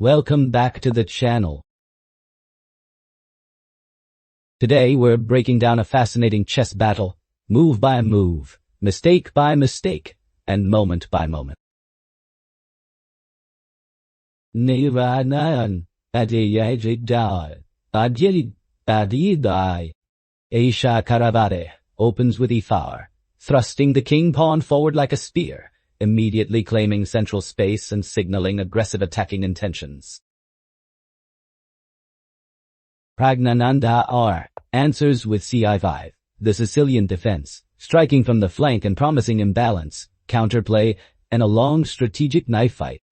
Welcome back to the channel. Today we're breaking down a fascinating chess battle, move by move, mistake by mistake, and moment by moment. Aisha Karavade opens with e5, thrusting the king-pawn forward like a spear, immediately claiming central space and signaling aggressive attacking intentions. Praggnanandhaa answers with ci5, the Sicilian defense, striking from the flank and promising imbalance, counterplay, and a long strategic knife fight.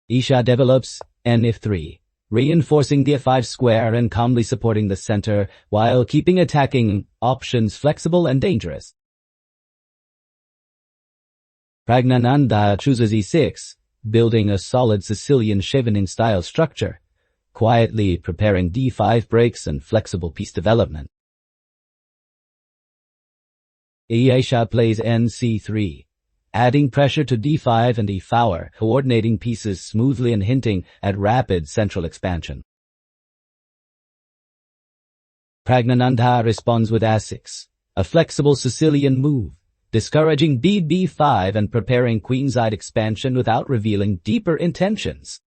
Aisha develops n-f3, reinforcing the f5 square and calmly supporting the center while keeping attacking options flexible and dangerous. Praggnanandhaa chooses e6, building a solid Sicilian Scheveningen-style structure, quietly preparing d5 breaks and flexible piece development. Aisha plays nc3, adding pressure to d5 and e4, coordinating pieces smoothly and hinting at rapid central expansion. Praggnanandhaa responds with a6, a flexible Sicilian move, discouraging b5 and preparing queenside expansion without revealing deeper intentions.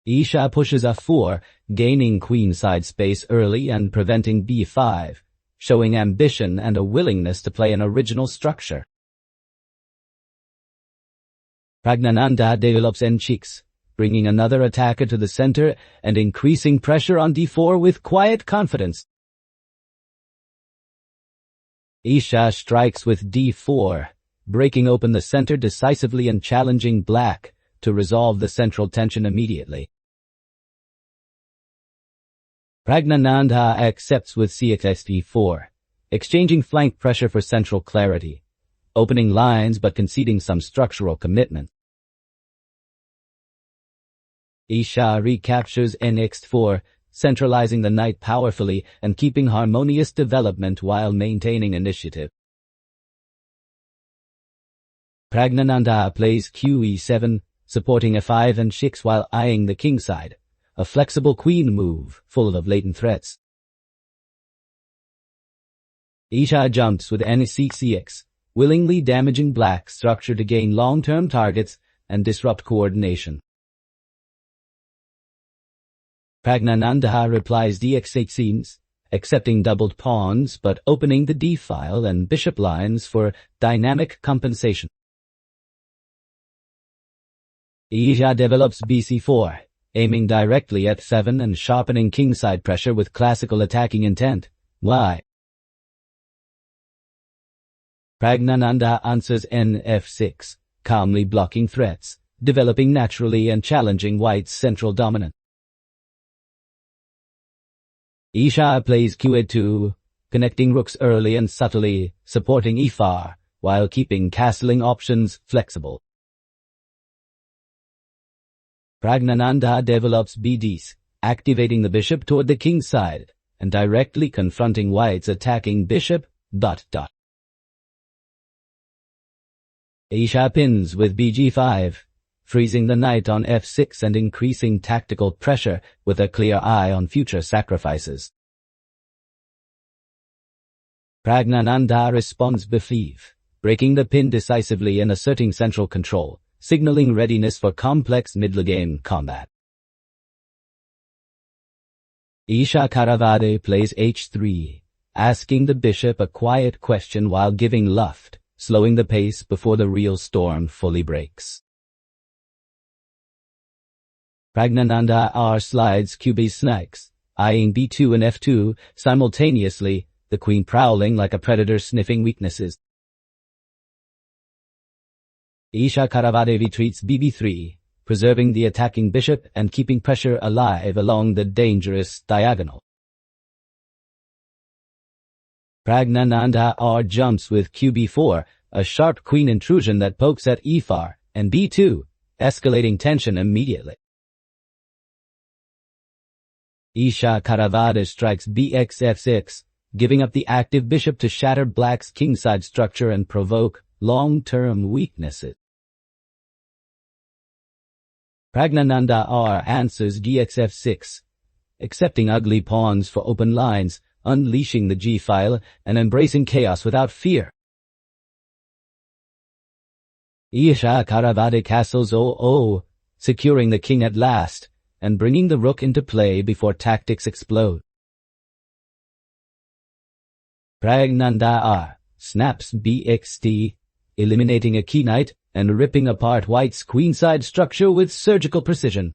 Aisha pushes f4, gaining queenside space early and preventing b5, showing ambition and a willingness to play an original structure. Praggnanandhaa develops n6, bringing another attacker to the center and increasing pressure on d4 with quiet confidence. Aisha strikes with d4, breaking open the center decisively and challenging black to resolve the central tension immediately. Praggnanandhaa accepts with c6 exchanging flank pressure for central clarity, opening lines but conceding some structural commitment. Aisha recaptures nx4, centralizing the knight powerfully and keeping harmonious development while maintaining initiative. Praggnanandhaa plays qe7, supporting f5 and h6 while eyeing the kingside, a flexible queen move full of latent threats. Aisha jumps with n6, willingly damaging black's structure to gain long-term targets and disrupt coordination. Praggnanandhaa replies dx8, accepting doubled pawns but opening the d-file and bishop lines for dynamic compensation. Aisha develops bc4, aiming directly at f7 and sharpening kingside pressure with classical attacking intent. Why? Praggnanandhaa answers nf6, calmly blocking threats, developing naturally and challenging white's central dominance. Aisha plays q2, connecting rooks early and subtly, supporting e4, while keeping castling options flexible. Praggnanandhaa develops bd, activating the bishop toward the king's side, and directly confronting white's attacking bishop. Aisha pins with bg5, freezing the knight on f6 and increasing tactical pressure with a clear eye on future sacrifices. Praggnanandhaa responds b5, breaking the pin decisively and asserting central control, signaling readiness for complex midgame combat. Aisha Karavade plays h3, asking the bishop a quiet question while giving luft, slowing the pace before the real storm fully breaks. Praggnanandhaa slides qb snakes, eyeing b2 and f2 simultaneously, the queen prowling like a predator sniffing weaknesses. Aisha Karavade retreats bb3, preserving the attacking bishop and keeping pressure alive along the dangerous diagonal. Praggnanandhaa jumps with qb4, a sharp queen intrusion that pokes at e4 and b2, escalating tension immediately. Aisha Karavade strikes bx f6, giving up the active bishop to shatter black's kingside structure and provoke long-term weaknesses. Praggnanandhaa R answers gxf6, accepting ugly pawns for open lines, unleashing the g-file, and embracing chaos without fear. Isha Karavade castles 0-0, securing the king at last, and bringing the rook into play before tactics explode. Praggnanandhaa R snaps bxt, eliminating a key knight and ripping apart white's queenside structure with surgical precision.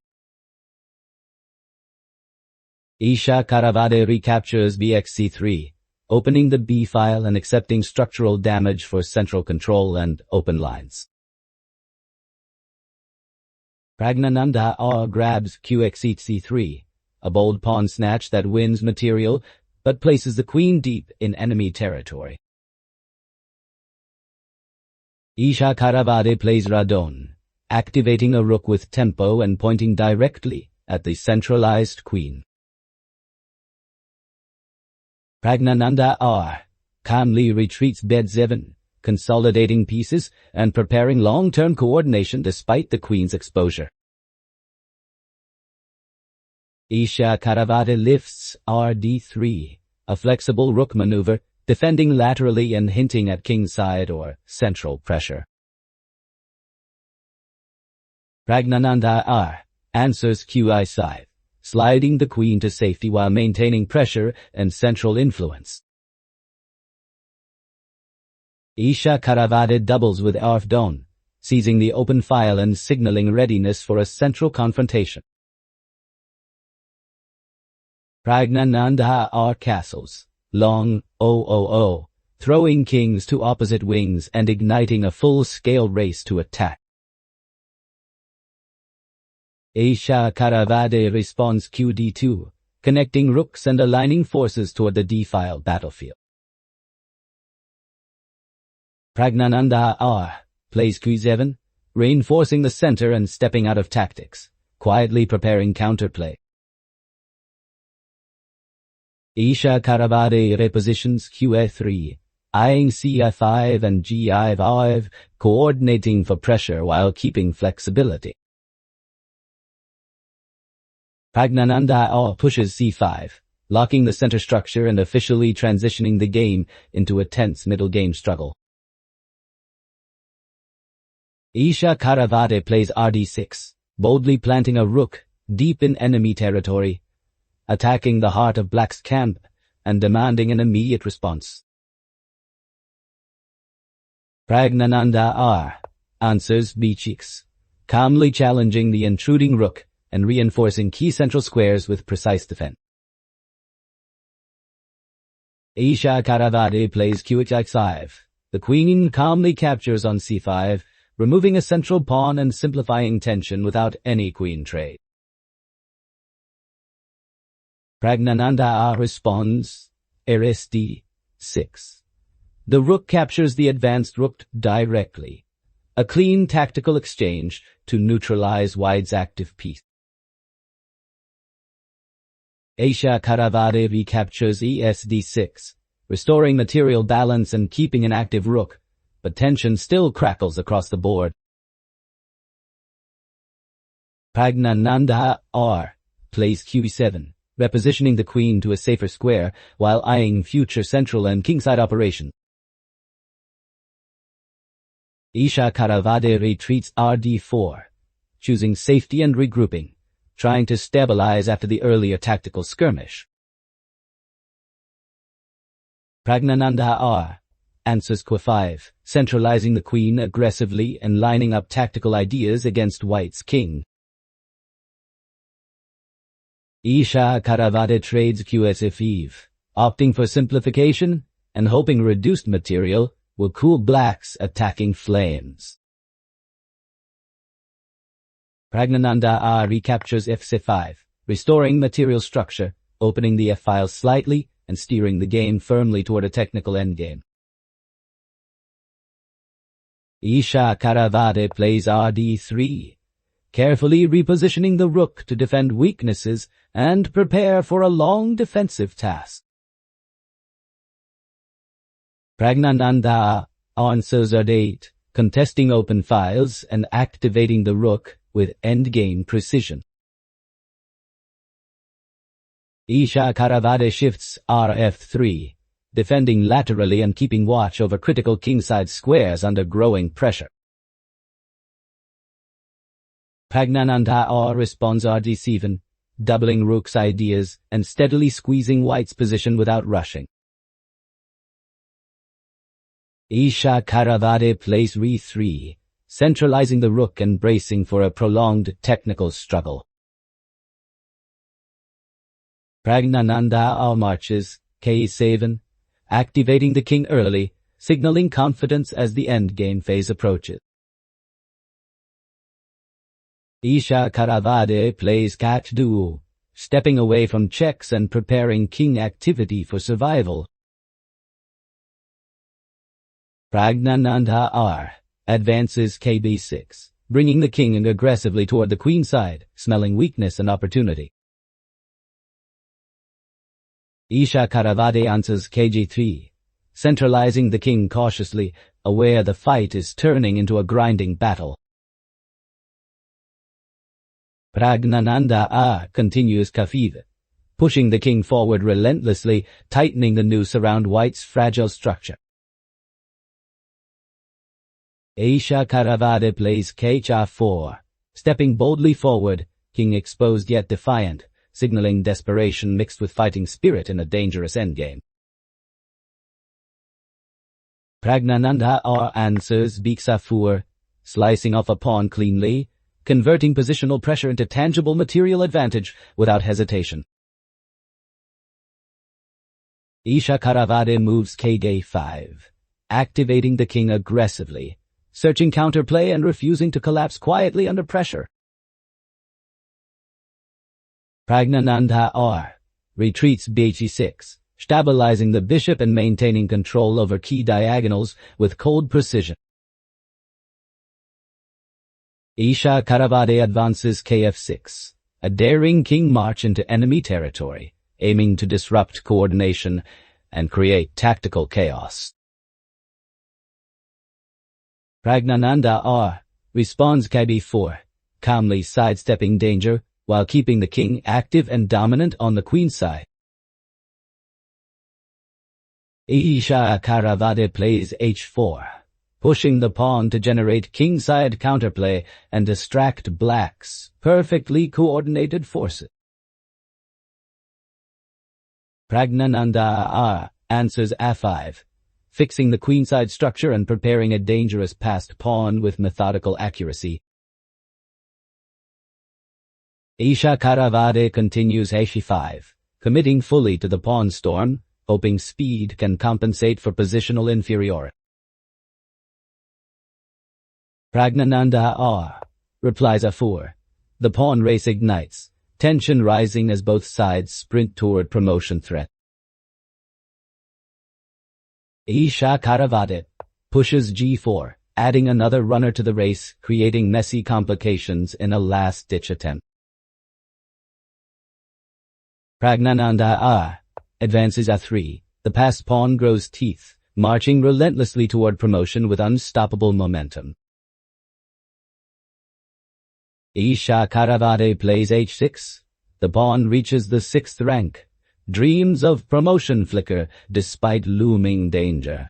Isha Karavade recaptures bxc3, opening the b-file and accepting structural damage for central control and open lines. Praggnanandhaa R grabs qxc3, a bold pawn snatch that wins material but places the queen deep in enemy territory. Isha Karavade plays Radon, activating a rook with tempo and pointing directly at the centralized queen. Praggnanandhaa R calmly retreats bed7, consolidating pieces and preparing long-term coordination despite the queen's exposure. Isha Karavade lifts rd3, a flexible rook maneuver, defending laterally and hinting at kingside or central pressure. Praggnanandhaa R answers qi5, sliding the queen to safety while maintaining pressure and central influence. Isha Karavade doubles with Arfdon, seizing the open file and signaling readiness for a central confrontation. Praggnanandhaa R castles, long 0-0-0, throwing kings to opposite wings and igniting a full-scale race to attack. Isha Karavade responds qd2, connecting rooks and aligning forces toward the d-file battlefield. Praggnanandhaa R plays q7, reinforcing the center and stepping out of tactics, quietly preparing counterplay. Isha Karavade repositions qa3, eyeing ci5 and gi5, coordinating for pressure while keeping flexibility. Praggnanandhaa R pushes c5, locking the center structure and officially transitioning the game into a tense middle game struggle. Isha Karavade plays rd6, boldly planting a rook deep in enemy territory, attacking the heart of black's camp and demanding an immediate response. Praggnanandhaa R answers b6, calmly challenging the intruding rook and reinforcing key central squares with precise defense. Isha Karavade plays qx5. The queen calmly captures on c5, removing a central pawn and simplifying tension without any queen trade. Praggnanandhaa R responds rsd6. The rook captures the advanced rook directly, a clean tactical exchange to neutralize white's active piece. Isha Karavade recaptures esd6, restoring material balance and keeping an active rook, but tension still crackles across the board. Praggnanandhaa R plays q7, repositioning the queen to a safer square while eyeing future central and kingside operations. Isha Karavade retreats rd4, choosing safety and regrouping, trying to stabilize after the earlier tactical skirmish. Praggnanandhaa R answers q5, centralizing the queen aggressively and lining up tactical ideas against white's king. Isha Karavade trades qsf5, opting for simplification and hoping reduced material will cool black's attacking flames. Praggnanandhaa R recaptures fc5, restoring material structure, opening the f-file slightly and steering the game firmly toward a technical endgame. Isha Karavade plays rd3, carefully repositioning the rook to defend weaknesses and prepare for a long defensive task. Praggnanandhaa answers d8, contesting open files and activating the rook with endgame precision. Isha Karavade shifts Rf3, defending laterally and keeping watch over critical kingside squares under growing pressure. Praggnanandhaa responds RD7, doubling rook's ideas and steadily squeezing white's position without rushing. Isha Karavade plays Re3, centralizing the rook and bracing for a prolonged technical struggle. Praggnanandhaa marches K7, activating the king early, signaling confidence as the endgame phase approaches. Isha Karavade plays Cat2, stepping away from checks and preparing king activity for survival. Praggnanandhaa advances KB6, bringing the king aggressively toward the queen side, smelling weakness and opportunity. Isha Karavade answers KG3, centralizing the king cautiously, aware the fight is turning into a grinding battle. Praggnanandhaa continues K5, pushing the king forward relentlessly, tightening the noose around white's fragile structure. Isha Karavade plays Kh4, stepping boldly forward, king exposed yet defiant, signaling desperation mixed with fighting spirit in a dangerous endgame. Praggnanandhaa answers Bk4, slicing off a pawn cleanly, converting positional pressure into tangible material advantage without hesitation. Isha Karavade moves Kg5, activating the king aggressively, searching counterplay and refusing to collapse quietly under pressure. Praggnanandhaa retreats Bh6, stabilizing the bishop and maintaining control over key diagonals with cold precision. Isha Karavade advances Kf6, a daring king march into enemy territory, aiming to disrupt coordination and create tactical chaos. Praggnanandhaa responds Kb4, calmly sidestepping danger while keeping the king active and dominant on the queen side. Isha Karavade plays H4, pushing the pawn to generate kingside counterplay and distract black's perfectly coordinated forces. Praggnanandhaa answers A5, fixing the queenside structure and preparing a dangerous passed pawn with methodical accuracy. Isha Karavade continues H5, committing fully to the pawn storm, hoping speed can compensate for positional inferiority. Praggnanandhaa replies A4. The pawn race ignites, tension rising as both sides sprint toward promotion threat. Isha Karavade pushes G4, adding another runner to the race, creating messy complications in a last-ditch attempt. Praggnanandhaa advances A3. The passed pawn grows teeth, marching relentlessly toward promotion with unstoppable momentum. Isha Karavade plays H6. The pawn reaches the 6th rank. Dreams of promotion flicker despite looming danger.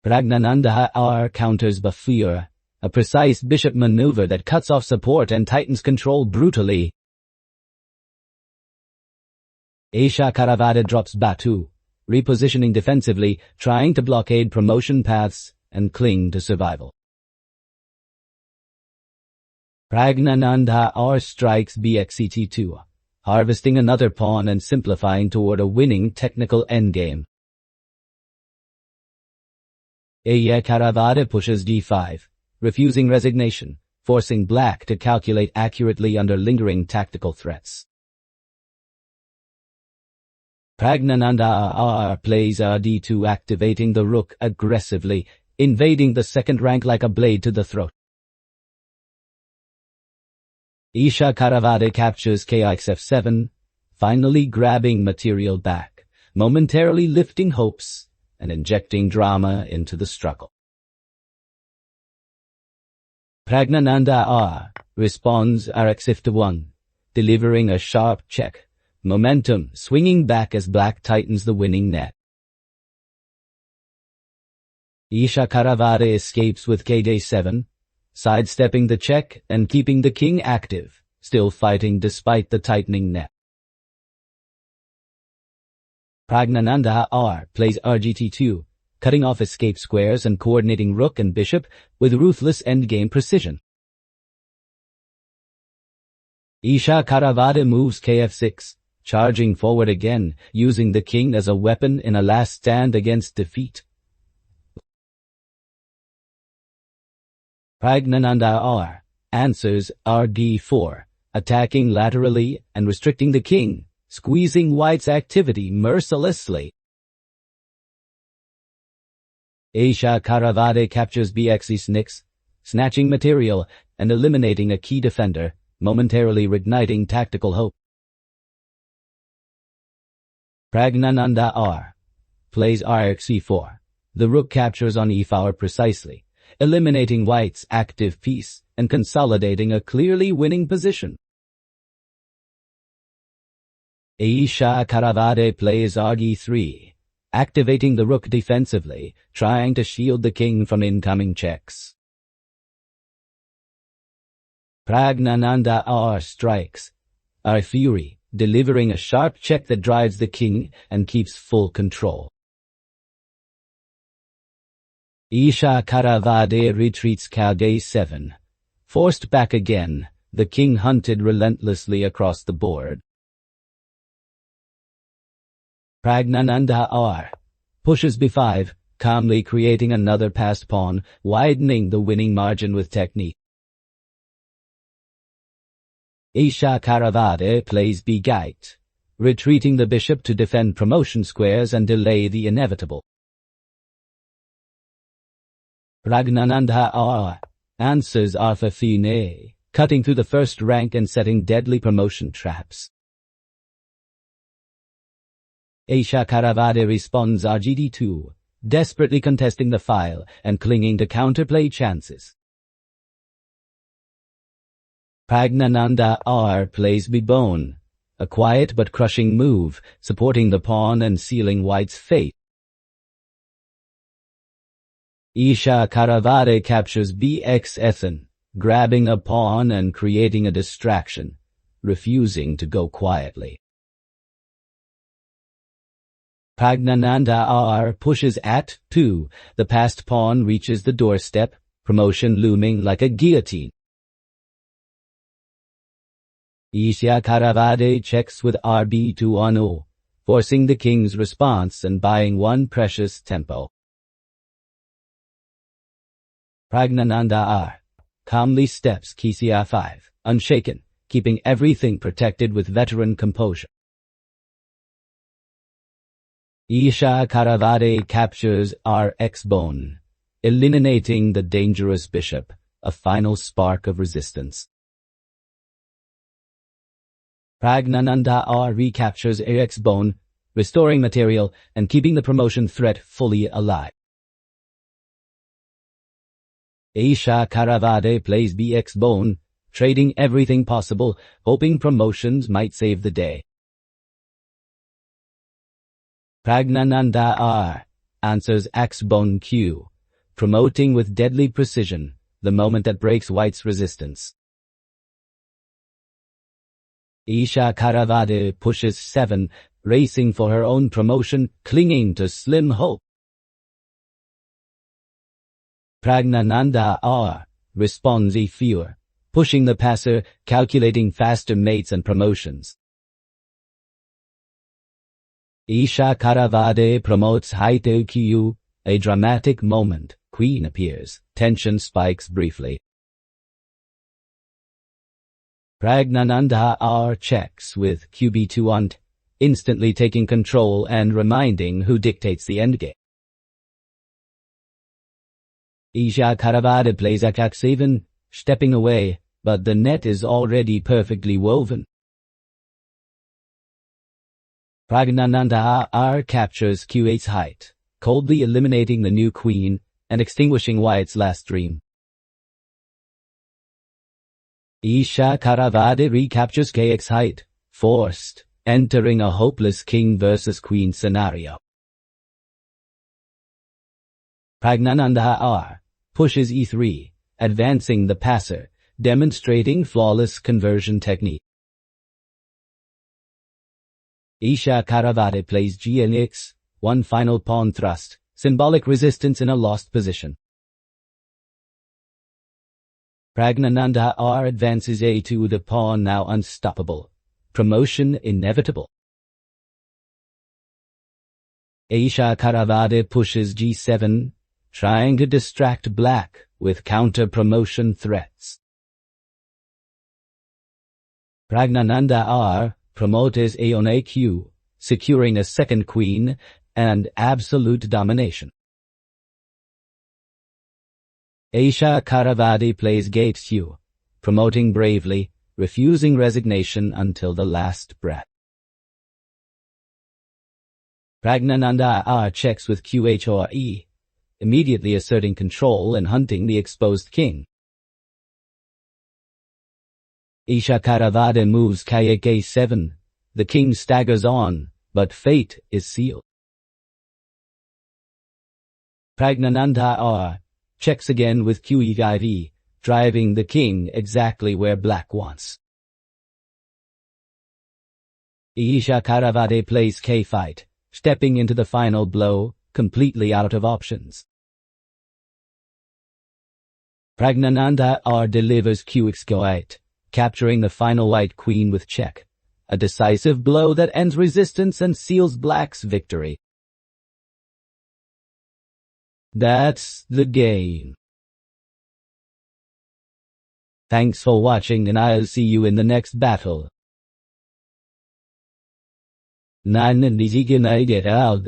Praggnanandhaa counters Bafir, a precise bishop maneuver that cuts off support and tightens control brutally. Isha Karavade drops Batu, repositioning defensively, trying to blockade promotion paths and cling to survival. Praggnanandhaa strikes Bxct2, harvesting another pawn and simplifying toward a winning technical endgame. Isha Karavade pushes D5, refusing resignation, forcing black to calculate accurately under lingering tactical threats. Praggnanandhaa plays D2, activating the rook aggressively, invading the 2nd rank like a blade to the throat. Isha Karavade captures Kxf7, finally grabbing material back, momentarily lifting hopes and injecting drama into the struggle. Praggnanandhaa responds Rx51, delivering a sharp check, momentum swinging back as black tightens the winning net. Isha Karavade escapes with KJ7, sidestepping the check and keeping the king active, still fighting despite the tightening net. Praggnanandhaa plays RGT2, cutting off escape squares and coordinating rook and bishop with ruthless endgame precision. Isha Karavade moves KF6, charging forward again, using the king as a weapon in a last stand against defeat. Praggnanandhaa answers RD4, attacking laterally and restricting the king, squeezing white's activity mercilessly. Isha Karavade captures BX6, snatching material and eliminating a key defender, momentarily reigniting tactical hope. Praggnanandhaa plays Rx4. The rook captures on e4 precisely, eliminating white's active piece and consolidating a clearly winning position. Isha Karavade plays Rg3, activating the rook defensively, trying to shield the king from incoming checks. Praggnanandhaa strikes R-Fury, delivering a sharp check that drives the king and keeps full control. Isha Karavade retreats KJ7. Forced back again, the king hunted relentlessly across the board. Praggnanandhaa pushes b5, calmly creating another passed pawn, widening the winning margin with technique. Isha Karavade plays b-gate, retreating the bishop to defend promotion squares and delay the inevitable. Praggnanandhaa answers R-Fine, cutting through the first rank and setting deadly promotion traps. Isha Karavade responds RGD2, desperately contesting the file and clinging to counterplay chances. Praggnanandhaa plays b-bone, a quiet but crushing move, supporting the pawn and sealing white's fate. Isha Karavade captures BX7, grabbing a pawn and creating a distraction, refusing to go quietly. Praggnanandhaa pushes at 2, the passed pawn reaches the doorstep, promotion looming like a guillotine. Isha Karavade checks with RB2 on O, forcing the king's response and buying one precious tempo. Praggnanandhaa calmly steps KC5, unshaken, keeping everything protected with veteran composure. Isha Karavade captures Rx-bone, eliminating the dangerous bishop, a final spark of resistance. Praggnanandhaa recaptures Rx-bone, restoring material and keeping the promotion threat fully alive. Isha Karavade plays BX-bone, trading everything possible, hoping promotions might save the day. Praggnanandhaa answers X-bone Q, promoting with deadly precision, the moment that breaks white's resistance. Isha Karavade pushes 7, racing for her own promotion, clinging to slim hope. Praggnanandhaa responds E4, pushing the passer, calculating faster mates and promotions. Isha Karavade promotes Haito Q, a dramatic moment, queen appears, tension spikes briefly. Praggnanandhaa checks with QB2 on, instantly taking control and reminding who dictates the endgame. Isha Karavade plays Ak7, stepping away, but the net is already perfectly woven. Praggnanandhaa captures Q8's height, coldly eliminating the new queen and extinguishing white's last dream. Isha Karavade recaptures KX height, forced, entering a hopeless king versus queen scenario. Praggnanandhaa R pushes e3, advancing the passer, demonstrating flawless conversion technique. Isha Karavade plays Gn6, one final pawn thrust, symbolic resistance in a lost position. Praggnanandhaa R advances a2, the pawn now unstoppable. Promotion inevitable. Isha Karavade pushes g7, trying to distract black with counter-promotion threats. Praggnanandhaa R promotes a on aq, securing a second queen and absolute domination. Isha Karavade plays gate q, promoting bravely, refusing resignation until the last breath. Praggnanandhaa R checks with qh or e, immediately asserting control and hunting the exposed king. Isha Karavade moves kayak a7, the king staggers on, but fate is sealed. Praggnanandhaa R checks again with qe5, driving the king exactly where black wants. Isha Karavade plays k-fight, stepping into the final blow, completely out of options. Praggnanandhaa R delivers qx8, capturing the final white queen with check, a decisive blow that ends resistance and seals black's victory. That's the game. Thanks for watching, and I'll see you in the next battle. Nan and get out.